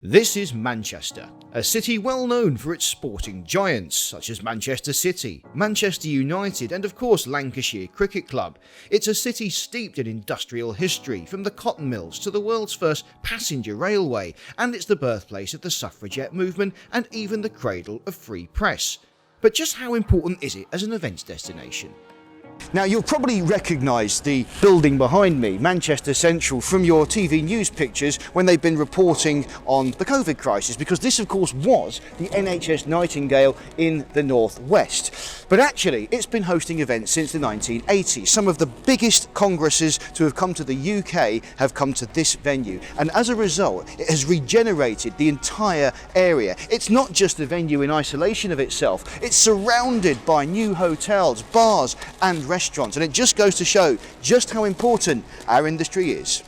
This is Manchester, a city well known for its sporting giants such as Manchester City, Manchester United and of course Lancashire Cricket Club. It's a city steeped in industrial history, from the cotton mills to the world's first passenger railway, and it's the birthplace of the suffragette movement and even the cradle of free press. But just how important is it as an events destination? Now, you'll probably recognise the building behind me, Manchester Central, from your TV news pictures when they've been reporting on the COVID crisis, because this of course was the NHS Nightingale in the northwest. But actually it's been hosting events since the 1980s. Some of the biggest congresses to have come to the UK have come to this venue, and as a result it has regenerated the entire area. It's not just a venue in isolation of itself, it's surrounded by new hotels, bars and restaurants, and it just goes to show just how important our industry is.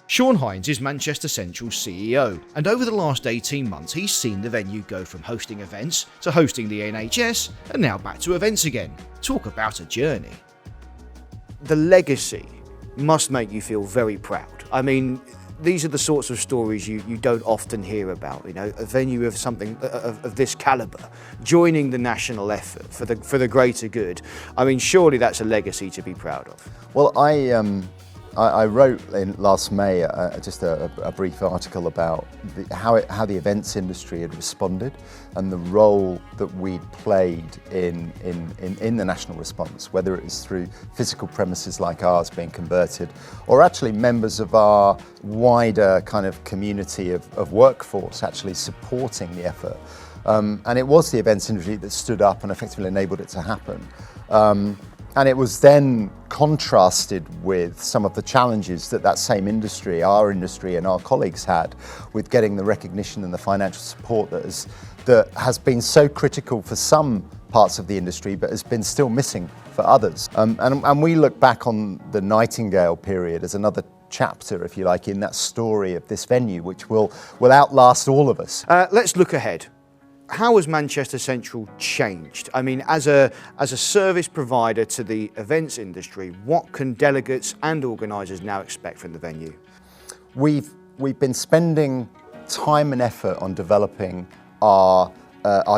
Shaun Hinds is Manchester Central's CEO, and over the last 18 months he's seen the venue go from hosting events to hosting the NHS and now back to events again. Talk about a journey. The legacy must make you feel very proud. I mean, these are the sorts of stories you don't often hear about, you know, a venue of something of this calibre, joining the national effort for the greater good. I mean, surely that's a legacy to be proud of. Well, I wrote in last May just a brief article about how the events industry had responded and the role that we'd played in the national response, whether it was through physical premises like ours being converted, or actually members of our wider kind of community of workforce actually supporting the effort. And it was the events industry that stood up and effectively enabled it to happen. And it was then contrasted with some of the challenges that same industry, our industry and our colleagues had with getting the recognition and the financial support that has been so critical for some parts of the industry but has been still missing for others. And we look back on the Nightingale period as another chapter, if you like, in that story of this venue, which will outlast all of us. Let's look ahead. How has Manchester Central changed? I mean, as a service provider to the events industry, what can delegates and organisers now expect from the venue? We've been spending time and effort on developing our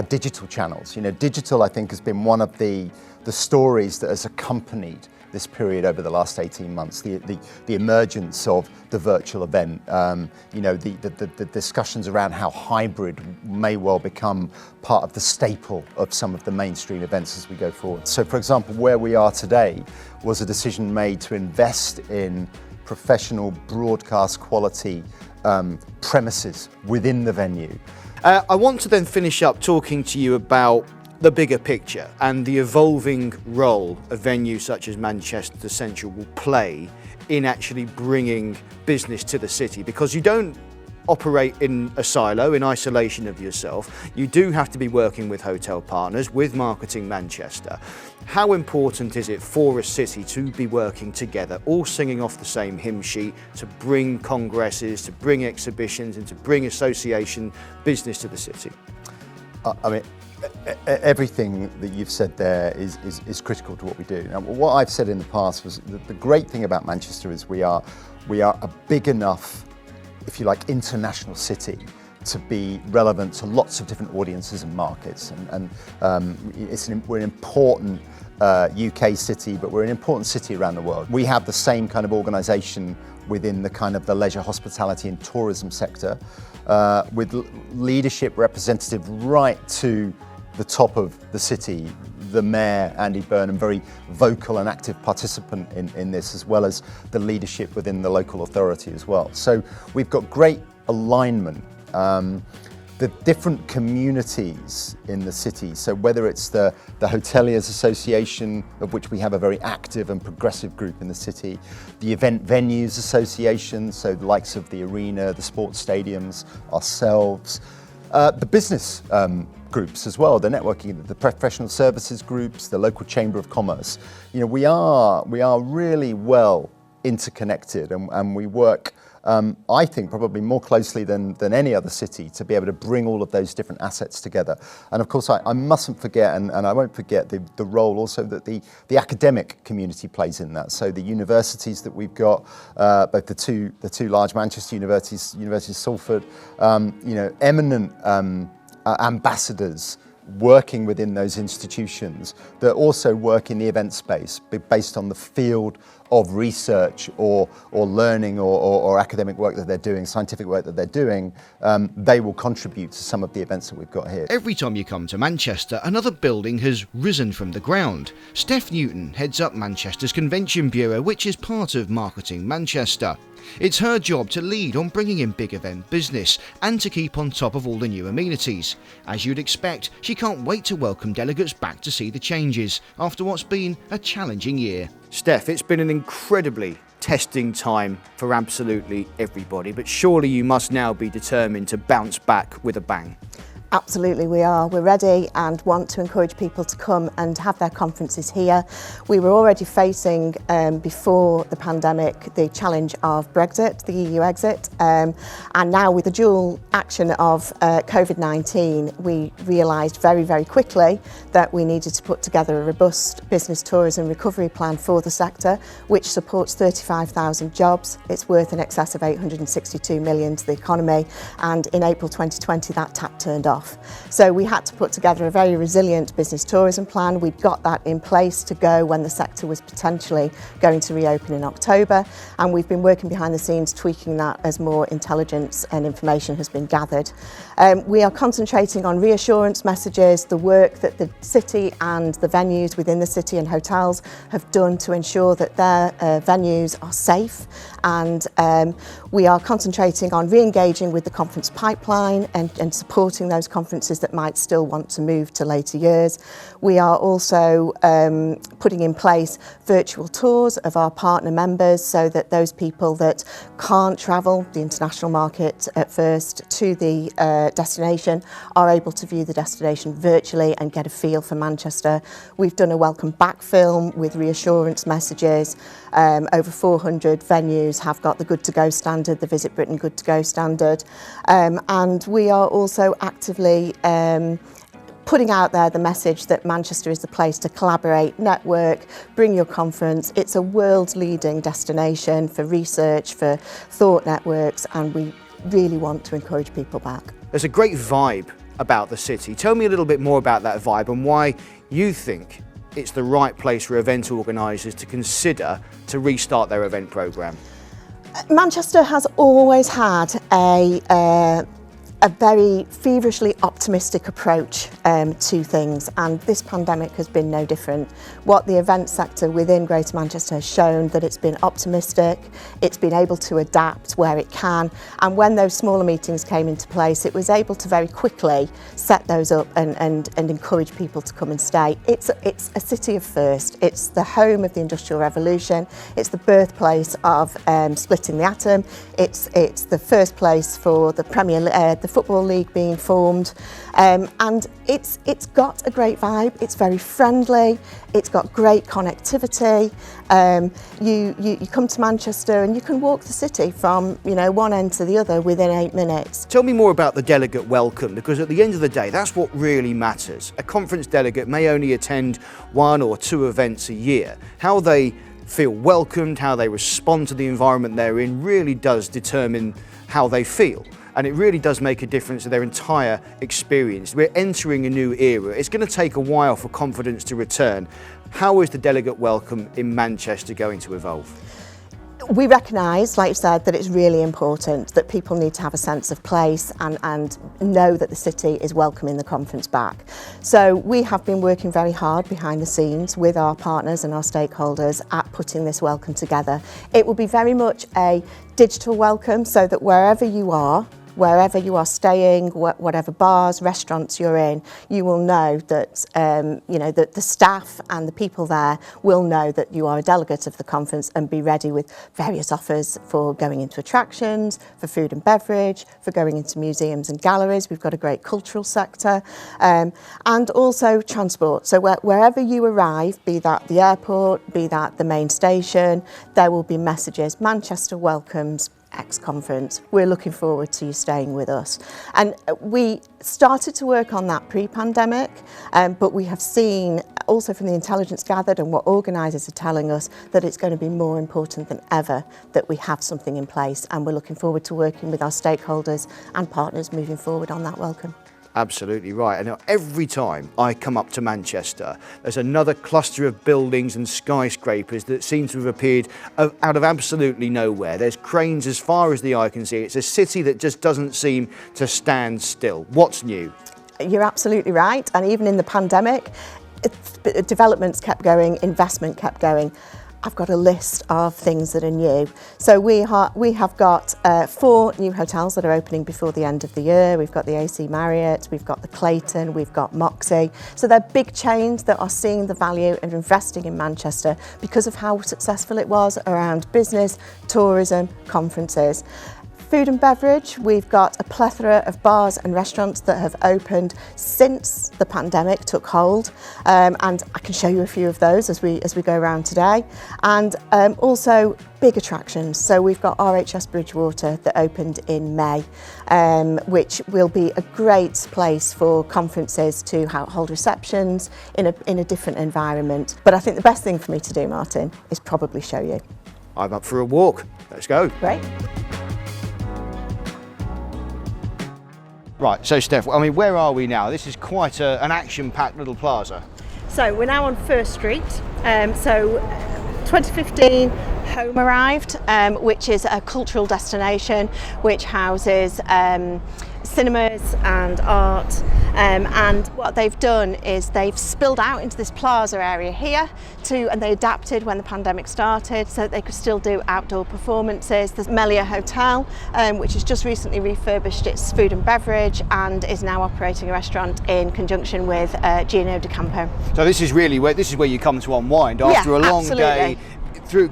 digital channels. You know, digital, I think, has been one of the stories that has accompanied this period over the last 18 months, the emergence of the virtual event, the discussions around how hybrid may well become part of the staple of some of the mainstream events as we go forward. So, for example, where we are today was a decision made to invest in professional broadcast quality premises within the venue. I want to then finish up talking to you about the bigger picture and the evolving role a venue such as Manchester Central will play in actually bringing business to the city, because you don't operate in a silo, in isolation of yourself. You do have to be working with hotel partners, with Marketing Manchester. How important is it for a city to be working together, all singing off the same hymn sheet, to bring congresses, to bring exhibitions and to bring association business to the city? Everything that you've said there is critical to what we do. Now, what I've said in the past was that the great thing about Manchester is we are a big enough, if you like, international city to be relevant to lots of different audiences and markets. And we're an important UK city, but we're an important city around the world. We have the same kind of organisation within the kind of the leisure, hospitality and tourism sector, with leadership representative right to the top of the city. The Mayor, Andy Burnham, very vocal and active participant in this, as well as the leadership within the local authority as well. So we've got great alignment. The different communities in the city, so whether it's the Hoteliers Association, of which we have a very active and progressive group in the city, the Event Venues Association, so the likes of the arena, the sports stadiums, ourselves, the business groups as well, the networking, the professional services groups, the local Chamber of Commerce. You know, we are really well interconnected, and we work I think probably more closely than any other city, to be able to bring all of those different assets together. And of course, I mustn't forget, and I won't forget the role also that the academic community plays in that. So the universities that we've got, both the two large Manchester universities, University of Salford, eminent ambassadors working within those institutions that also work in the event space based on the field of research or learning or academic work that they're doing, scientific work that they're doing, they will contribute to some of the events that we've got here. Every time you come to Manchester, another building has risen from the ground. Steph Newton heads up Manchester's Convention Bureau, which is part of Marketing Manchester. It's her job to lead on bringing in big event business and to keep on top of all the new amenities. As you'd expect, she can't wait to welcome delegates back to see the changes after what's been a challenging year. Steph, it's been an incredibly testing time for absolutely everybody, but surely you must now be determined to bounce back with a bang. Absolutely, we are. We're ready and want to encourage people to come and have their conferences here. We were already facing, before the pandemic, the challenge of Brexit, the EU exit, and now with the dual action of COVID-19, we realised very, very quickly that we needed to put together a robust business tourism recovery plan for the sector, which supports 35,000 jobs. It's worth in excess of 862 million to the economy, and in April 2020 that tap turned off. So we had to put together a very resilient business tourism plan. We'd got that in place to go when the sector was potentially going to reopen in October, and we've been working behind the scenes tweaking that as more intelligence and information has been gathered. We are concentrating on reassurance messages, the work that the city and the venues within the city and hotels have done to ensure that their venues are safe, and we are concentrating on re-engaging with the conference pipeline and supporting those conferences that might still want to move to later years. We are also putting in place virtual tours of our partner members so that those people that can't travel the international market at first to the destination are able to view the destination virtually and get a feel for Manchester. We've done a welcome back film with reassurance messages. Over 400 venues have got the Good to Go standard, the Visit Britain Good to Go standard, and we are also actively putting out there the message that Manchester is the place to collaborate, network, bring your conference. It's a world's leading destination for research, for thought networks, and we really want to encourage people back. There's a great vibe about the city. Tell me a little bit more about that vibe and why you think it's the right place for event organisers to consider to restart their event programme. Manchester has always had a very feverishly optimistic approach to things, and this pandemic has been no different. What the event sector within Greater Manchester has shown that it's been optimistic, it's been able to adapt where it can, and when those smaller meetings came into place, it was able to very quickly set those up and encourage people to come and stay. It's a city of first. It's the home of the Industrial Revolution. It's the birthplace of splitting the atom. It's the first place for the the Football League being formed, and it's got a great vibe. It's very friendly. It's got great connectivity. You come to Manchester and you can walk the city from one end to the other within 8 minutes. Tell me more about the delegate welcome, because at the end of the day, that's what really matters. A conference delegate may only attend 1 or 2 events a year. How they feel welcomed, how they respond to the environment they're in really does determine how they feel. And it really does make a difference to their entire experience. We're entering a new era. It's going to take a while for confidence to return. How is the delegate welcome in Manchester going to evolve? We recognise, like you said, that it's really important that people need to have a sense of place and know that the city is welcoming the conference back. So we have been working very hard behind the scenes with our partners and our stakeholders at putting this welcome together. It will be very much a digital welcome, so that wherever you are staying, whatever bars, restaurants you're in, you will know that that the staff and the people there will know that you are a delegate of the conference and be ready with various offers for going into attractions, for food and beverage, for going into museums and galleries. We've got a great cultural sector, and also transport. So wherever you arrive, be that the airport, be that the main station, there will be messages. Manchester welcomes X conference. We're looking forward to you staying with us. And we started to work on that pre-pandemic, but we have seen also from the intelligence gathered and what organisers are telling us that it's going to be more important than ever that we have something in place, and we're looking forward to working with our stakeholders and partners moving forward on that welcome. Absolutely right. And every time I come up to Manchester, there's another cluster of buildings and skyscrapers that seem to have appeared out of absolutely nowhere. There's cranes as far as the eye can see. It's a city that just doesn't seem to stand still. What's new? You're absolutely right. And even in the pandemic, developments kept going, investment kept going. I've got a list of things that are new. So we have got 4 new hotels that are opening before the end of the year. We've got the AC Marriott, we've got the Clayton, we've got Moxie. So they're big chains that are seeing the value of investing in Manchester because of how successful it was around business, tourism, conferences. Food and beverage, we've got a plethora of bars and restaurants that have opened since the pandemic took hold, and I can show you a few of those as we go around today. And also big attractions. So we've got RHS Bridgewater that opened in May, which will be a great place for conferences to hold receptions in a different environment. But I think the best thing for me to do, Martin, is probably show you. I'm up for a walk. Let's go. Great. Right, so Steph, I mean, where are we now? This is quite an action-packed little plaza. So we're now on First Street. 2015, Home arrived, which is a cultural destination which houses cinemas and art, and what they've done is they've spilled out into this plaza area here and they adapted when the pandemic started so that they could still do outdoor performances. There's Melia Hotel, which has just recently refurbished its food and beverage and is now operating a restaurant in conjunction with Gino de Campo. So this is where you come to unwind after a long day.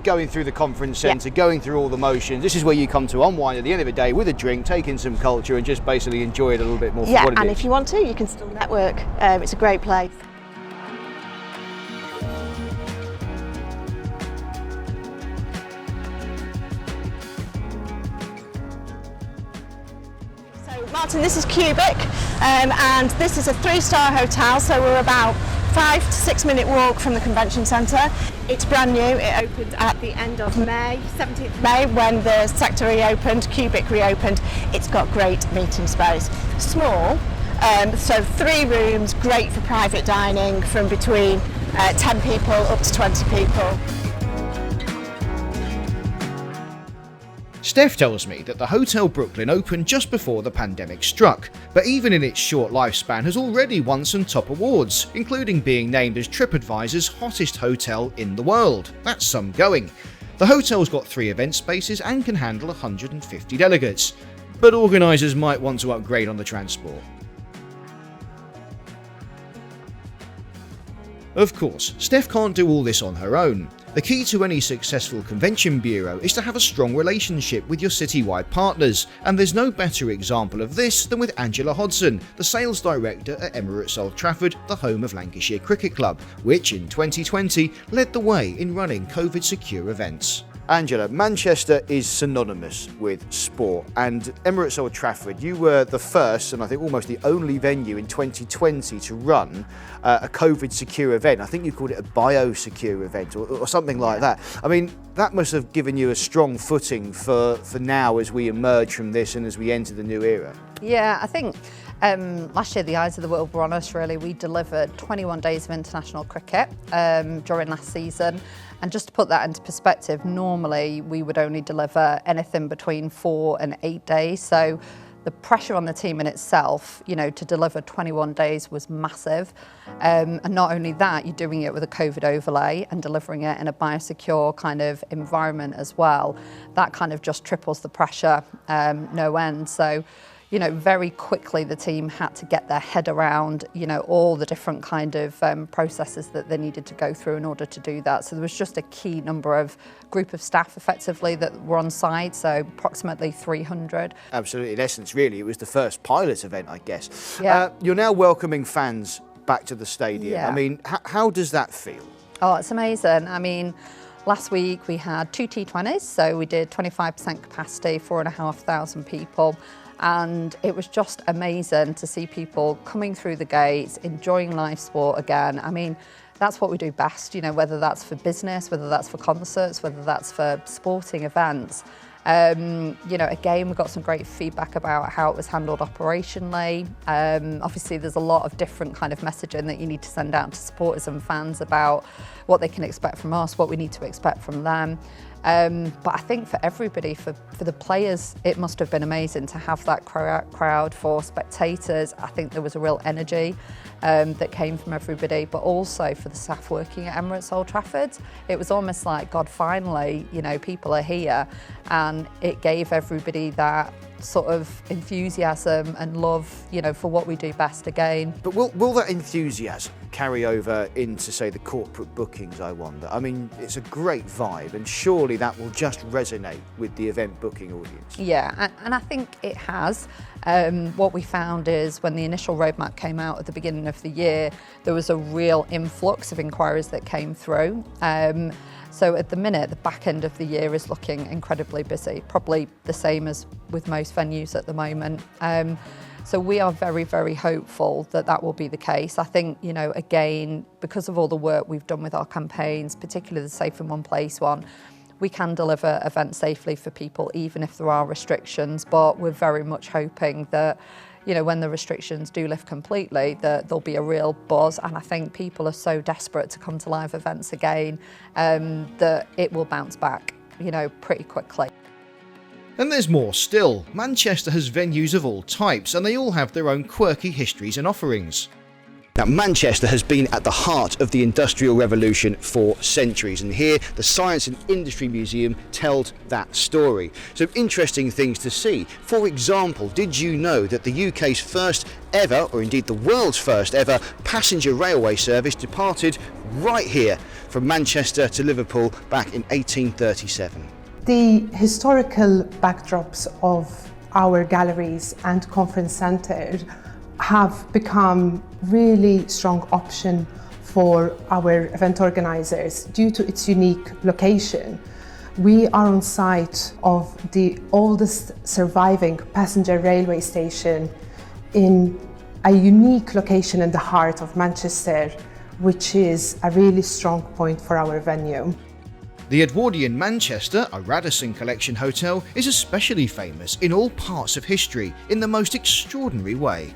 Going through the conference centre, going through all the motions. This is where you come to unwind at the end of the day with a drink, take in some culture and just basically enjoy it a little bit more. Yeah, and if you want to, you can still network. It's a great place. So Martin, this is Cubic, and this is a 3-star hotel, so we're about 5 to 6 minute walk from the convention centre. It's brand new. It opened at the end of May, 17th May, when the sector reopened, Cubic reopened. It's got great meeting space. Small, so 3 rooms, great for private dining from between 10 people up to 20 people. Steph tells me that the Hotel Brooklyn opened just before the pandemic struck, but even in its short lifespan has already won some top awards, including being named as TripAdvisor's hottest hotel in the world. That's some going. The hotel's got 3 event spaces and can handle 150 delegates, but organisers might want to upgrade on the transport. Of course, Steph can't do all this on her own. The key to any successful convention bureau is to have a strong relationship with your citywide partners, and there's no better example of this than with Angela Hodson, the sales director at Emirates Old Trafford, the home of Lancashire Cricket Club, which in 2020 led the way in running COVID-secure events. Angela, Manchester is synonymous with sport, and Emirates Old Trafford, you were the first and I think almost the only venue in 2020 to run a COVID-secure event. I think you called it a biosecure event or something like that. I mean, that must have given you a strong footing for now as we emerge from this and as we enter the new era. Yeah, I think last year the eyes of the world were on us really. We delivered 21 days of international cricket during last season. And just to put that into perspective, normally we would only deliver anything between 4 and 8 days. So the pressure on the team in itself, to deliver 21 days was massive. And not only that, you're doing it with a COVID overlay and delivering it in a biosecure kind of environment as well. That kind of just triples the pressure, no end. So, very quickly the team had to get their head around, all the different kind of processes that they needed to go through in order to do that. So there was just a key group of staff effectively that were on site, so approximately 300. Absolutely, in essence, really, it was the first pilot event, I guess. Yeah. You're now welcoming fans back to the stadium. Yeah. I mean, how does that feel? Oh, it's amazing. I mean, Last week we had 2 T20s, so we did 25% capacity, 4,500 people. And it was just amazing to see people coming through the gates, enjoying live sport again. I mean, that's what we do best, you know, whether that's for business, whether that's for concerts, whether that's for sporting events. You know, again, we got some great feedback about how it was handled operationally. Obviously, there's a lot of different kind of messaging that you need to send out to supporters and fans about what they can expect from us, what we need to expect from them. But I think for everybody, for the players, it must have been amazing to have that crowd. For spectators, I think there was a real energy that came from everybody, but also for the staff working at Emirates Old Trafford. It was almost like, God, finally, you know, people are here, and it gave everybody that sort of enthusiasm and love, you know, for what we do best again. But will that enthusiasm carry over into, say, the corporate bookings, I wonder? I mean, it's a great vibe, and surely that will just resonate with the event booking audience. Yeah, and I think it has. What we found is when the initial roadmap came out at the beginning of the year, there was a real influx of inquiries that came through. So at the minute, the back end of the year is looking incredibly busy, probably the same as with most venues at the moment. So we are very, very hopeful that that will be the case. I think, you know, again, because of all the work we've done with our campaigns, particularly the Safe in One Place one, we can deliver events safely for people, even if there are restrictions. But we're very much hoping that, you know, when the restrictions do lift completely, that there'll be a real buzz. And I think people are so desperate to come to live events again that it will bounce back, you know, pretty quickly. And there's more still. Manchester has venues of all types, and they all have their own quirky histories and offerings. Now, Manchester has been at the heart of the Industrial Revolution for centuries, and here the Science and Industry Museum tells that story. Some interesting things to see. For example, did you know that the UK's first ever, or indeed the world's first ever, passenger railway service departed right here from Manchester to Liverpool back in 1837? The historical backdrops of our galleries and conference centre have become really strong option for our event organisers due to its unique location. We are on site of the oldest surviving passenger railway station in a unique location in the heart of Manchester, which is a really strong point for our venue. The Edwardian Manchester, a Radisson Collection hotel, is especially famous in all parts of history in the most extraordinary way.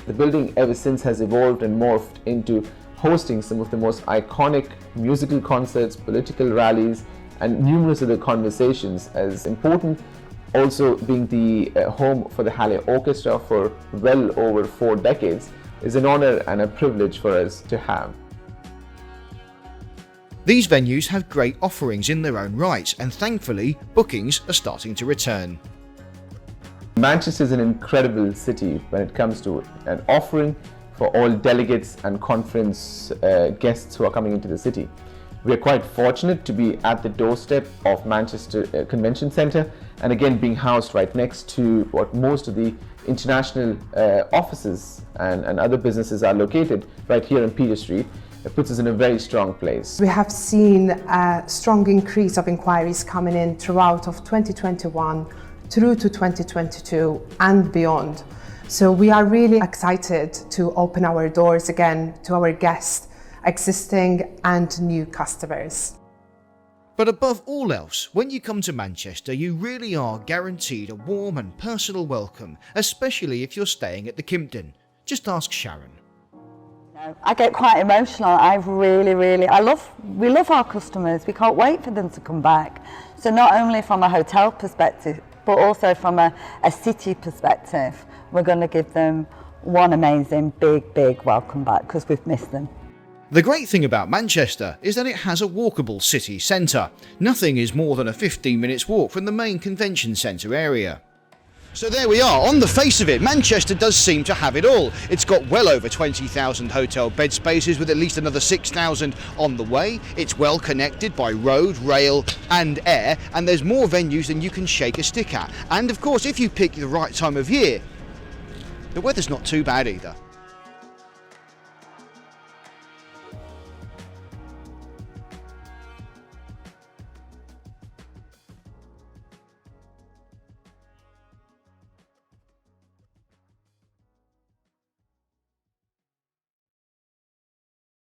The building ever since has evolved and morphed into hosting some of the most iconic musical concerts, political rallies, and numerous other conversations. As important, also being the home for the Galea Orchestra for well over 4 decades, is an honor and a privilege for us to have. These venues have great offerings in their own right, and thankfully, bookings are starting to return. Manchester is an incredible city when it comes to an offering for all delegates and conference guests who are coming into the city. We are quite fortunate to be at the doorstep of Manchester Convention Centre, and again being housed right next to what most of the international offices and other businesses are located right here on Peter Street. It puts us in a very strong place. We have seen a strong increase of inquiries coming in throughout of 2021 through to 2022 and beyond. So we are really excited to open our doors again to our guests, existing and new customers. But above all else, when you come to Manchester, you really are guaranteed a warm and personal welcome, especially if you're staying at the Kimpton. Just ask Sharon. I get quite emotional. We love our customers. We can't wait for them to come back. So not only from a hotel perspective, but also from a city perspective, we're going to give them one amazing big welcome back because we've missed them. The great thing about Manchester is that it has a walkable city centre. Nothing is more than a 15 minutes walk from the main convention centre area. So there we are. On the face of it, Manchester does seem to have it all. It's got well over 20,000 hotel bed spaces with at least another 6,000 on the way. It's well connected by road, rail and air, and there's more venues than you can shake a stick at. And of course, if you pick the right time of year, the weather's not too bad either.